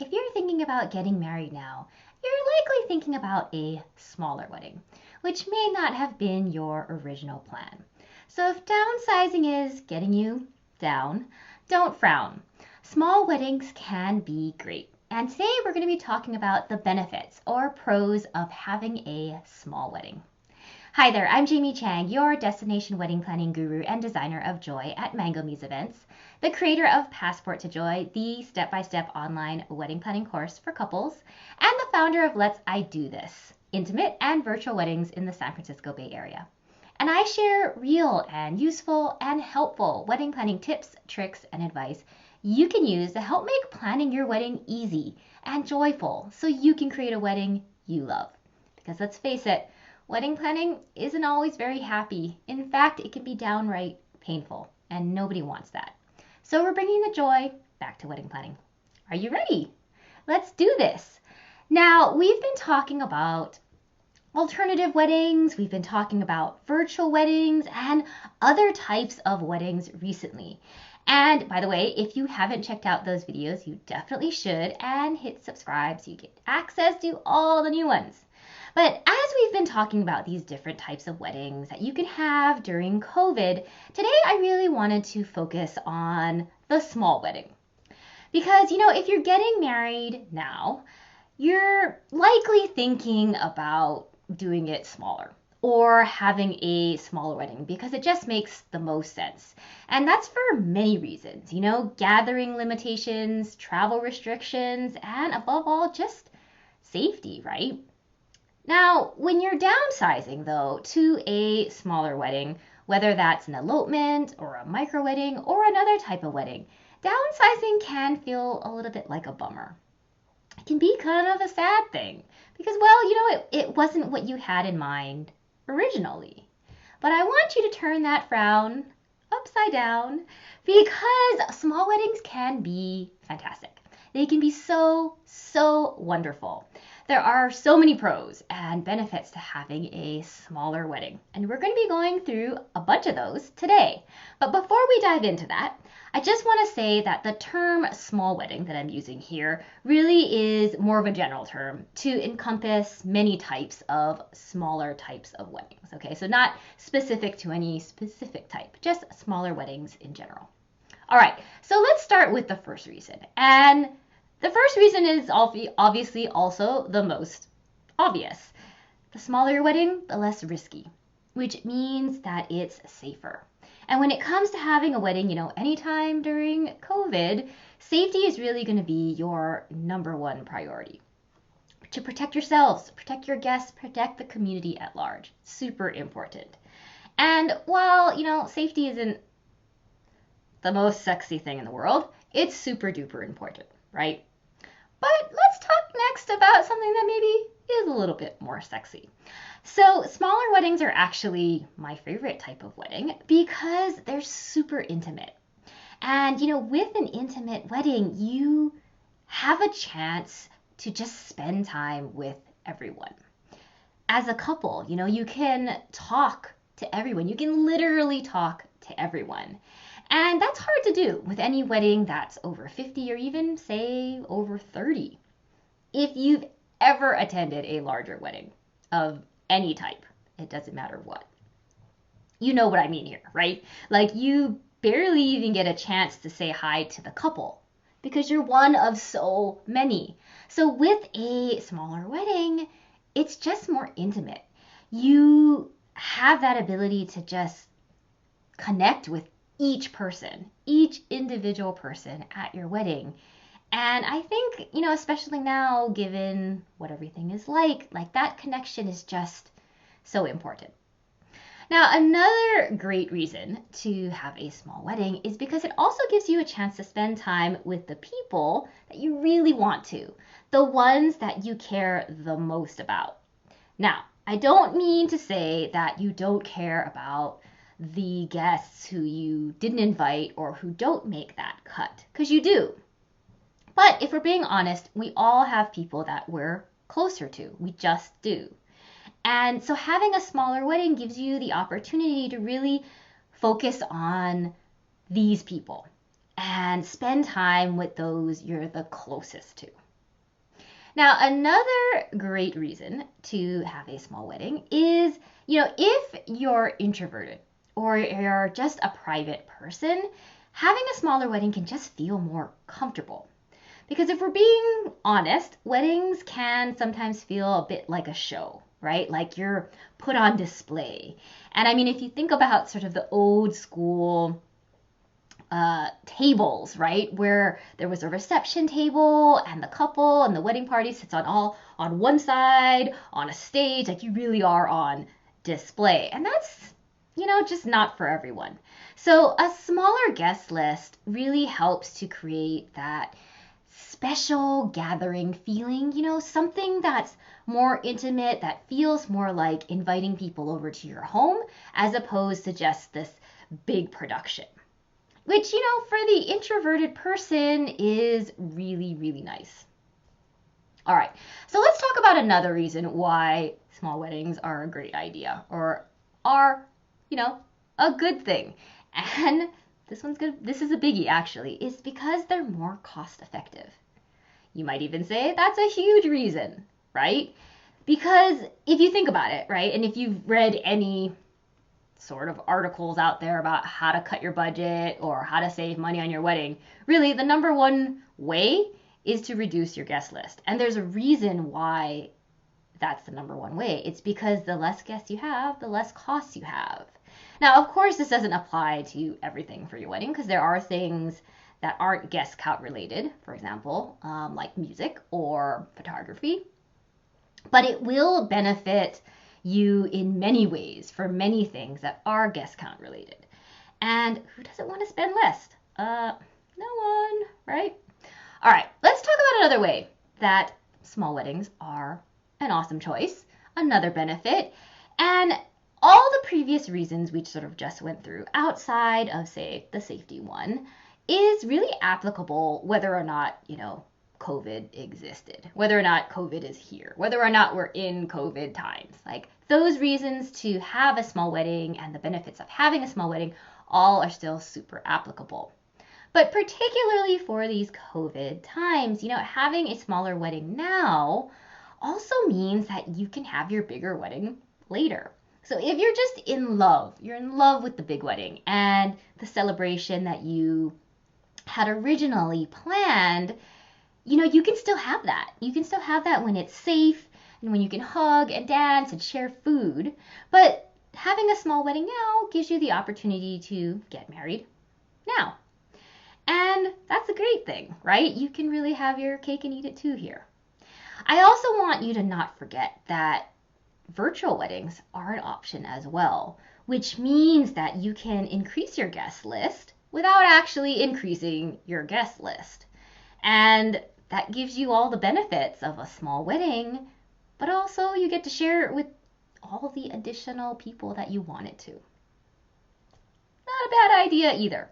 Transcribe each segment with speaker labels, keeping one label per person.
Speaker 1: if you're thinking about getting married now, you're likely thinking about a smaller wedding, which may not have been your original plan. So if downsizing is getting you down, don't frown. Small weddings can be great. And today we're going to be talking about the benefits or pros of having a small wedding. Hi there, I'm Jamie Chang, your destination wedding planning guru and designer of joy at Mango Muse Events, the creator of Passport to Joy, the step-by-step online wedding planning course for couples, and the founder of Let's I Do This, intimate and virtual weddings in the San Francisco Bay Area. And I share real and useful and helpful wedding planning tips, tricks, and advice you can use to help make planning your wedding easy and joyful so you can create a wedding you love. Because let's face it, wedding planning isn't always very happy. In fact, it can be downright painful, and nobody wants that. So we're bringing the joy back to wedding planning. Are you ready? Let's do this. Now, we've been talking about alternative weddings, we've been talking about virtual weddings, and other types of weddings recently. And by the way, if you haven't checked out those videos, you definitely should, and hit subscribe so you get access to all the new ones. But as we've been talking about these different types of weddings that you can have during COVID, today I really wanted to focus on the small wedding. Because, if you're getting married now, you're likely thinking about doing it smaller or having a smaller wedding because it just makes the most sense. And that's for many reasons, gathering limitations, travel restrictions, and above all, just safety, right? Now, when you're downsizing, though, to a smaller wedding, whether that's an elopement or a microwedding or another type of wedding, downsizing can feel a little bit like a bummer. It can be kind of a sad thing because, it wasn't what you had in mind originally. But I want you to turn that frown upside down because small weddings can be fantastic. They can be so, so wonderful. There are so many pros and benefits to having a smaller wedding, and we're going to be going through a bunch of those today. But before we dive into that, I just want to say that the term small wedding that I'm using here really is more of a general term to encompass many types of smaller types of weddings. Okay, so not specific to any specific type, just smaller weddings in general. All right, so let's start with the first reason. And the first reason is obviously also the most obvious. The smaller your wedding, the less risky, which means that it's safer. And when it comes to having a wedding, anytime during COVID, safety is really going to be your number one priority. To protect yourselves, protect your guests, protect the community at large. Super important. And while, safety isn't the most sexy thing in the world, it's super duper important, right? But let's talk next about something that maybe is a little bit more sexy. So smaller weddings are actually my favorite type of wedding because they're super intimate. And, with an intimate wedding, you have a chance to just spend time with everyone. As a couple, you can talk to everyone. You can literally talk to everyone. And that's hard to do with any wedding that's over 50 or even, say, over 30. If you've ever attended a larger wedding of any type, it doesn't matter what. You know what I mean here, right? Like you barely even get a chance to say hi to the couple because you're one of so many. So with a smaller wedding, it's just more intimate. You have that ability to just connect with each person, each individual person at your wedding. And I think, especially now, given what everything is like that connection is just so important. Now, another great reason to have a small wedding is because it also gives you a chance to spend time with the people that you really want to, the ones that you care the most about. Now, I don't mean to say that you don't care about the guests who you didn't invite or who don't make that cut, because you do. But if we're being honest, we all have people that we're closer to. We just do. And so having a smaller wedding gives you the opportunity to really focus on these people and spend time with those you're the closest to. Now, another great reason to have a small wedding is, if you're introverted or you're just a private person, having a smaller wedding can just feel more comfortable. Because if we're being honest, weddings can sometimes feel a bit like a show, right? Like you're put on display. And I mean, if you think about sort of the old school tables, right, where there was a reception table and the couple and the wedding party sits on one side on a stage, like you really are on display. And that's, just not for everyone. So a smaller guest list really helps to create that special gathering feeling, something that's more intimate, that feels more like inviting people over to your home as opposed to just this big production. Which, for the introverted person is really, really nice. All right, so let's talk about another reason why small weddings are a great idea or are, a good thing. And this one's good. This is a biggie, actually. It's because they're more cost effective. You might even say that's a huge reason, right? Because if you think about it, right, and if you've read any sort of articles out there about how to cut your budget or how to save money on your wedding, really the number one way is to reduce your guest list. And there's a reason why that's the number one way. It's because the less guests you have, the less costs you have. Now, of course, this doesn't apply to everything for your wedding because there are things that aren't guest count related, for example, like music or photography. But it will benefit you in many ways for many things that are guest count related. And who doesn't want to spend less? No one, right? All right, let's talk about another way that small weddings are an awesome choice, another benefit, and all the previous reasons we sort of just went through outside of, say, the safety one is really applicable whether or not, COVID existed, whether or not COVID is here, whether or not we're in COVID times. Like those reasons to have a small wedding and the benefits of having a small wedding all are still super applicable. But particularly for these COVID times, having a smaller wedding now also means that you can have your bigger wedding later. So if you're just you're in love with the big wedding and the celebration that you had originally planned, you can still have that. You can still have that when it's safe and when you can hug and dance and share food. But having a small wedding now gives you the opportunity to get married now. And that's a great thing, right? You can really have your cake and eat it too here. I also want you to not forget that virtual weddings are an option as well, which means that you can increase your guest list without actually increasing your guest list. And that gives you all the benefits of a small wedding, but also you get to share it with all the additional people that you want it to. Not a bad idea either.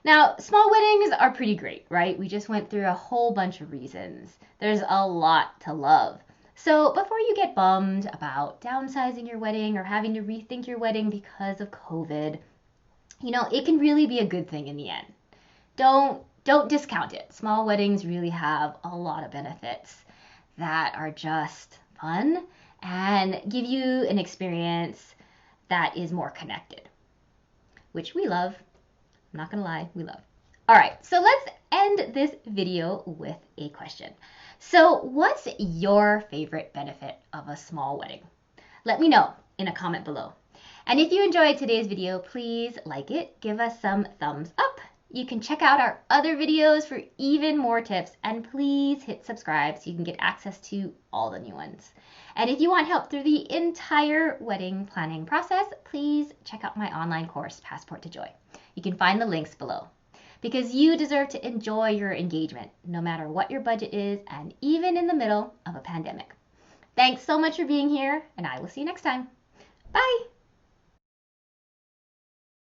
Speaker 1: Now, small weddings are pretty great, right? We just went through a whole bunch of reasons. There's a lot to love. So before you get bummed about downsizing your wedding or having to rethink your wedding because of COVID, it can really be a good thing in the end. Don't discount it. Small weddings really have a lot of benefits that are just fun and give you an experience that is more connected, which we love. I'm not gonna lie, we love. All right, so let's end this video with a question. So what's your favorite benefit of a small wedding? Let me know in a comment below. And if you enjoyed today's video, please like it, give us some thumbs up. You can check out our other videos for even more tips, and please hit subscribe so you can get access to all the new ones. And if you want help through the entire wedding planning process, please check out my online course, Passport to Joy. You can find the links below. Because you deserve to enjoy your engagement, no matter what your budget is, and even in the middle of a pandemic. Thanks so much for being here, and I will see you next time. Bye!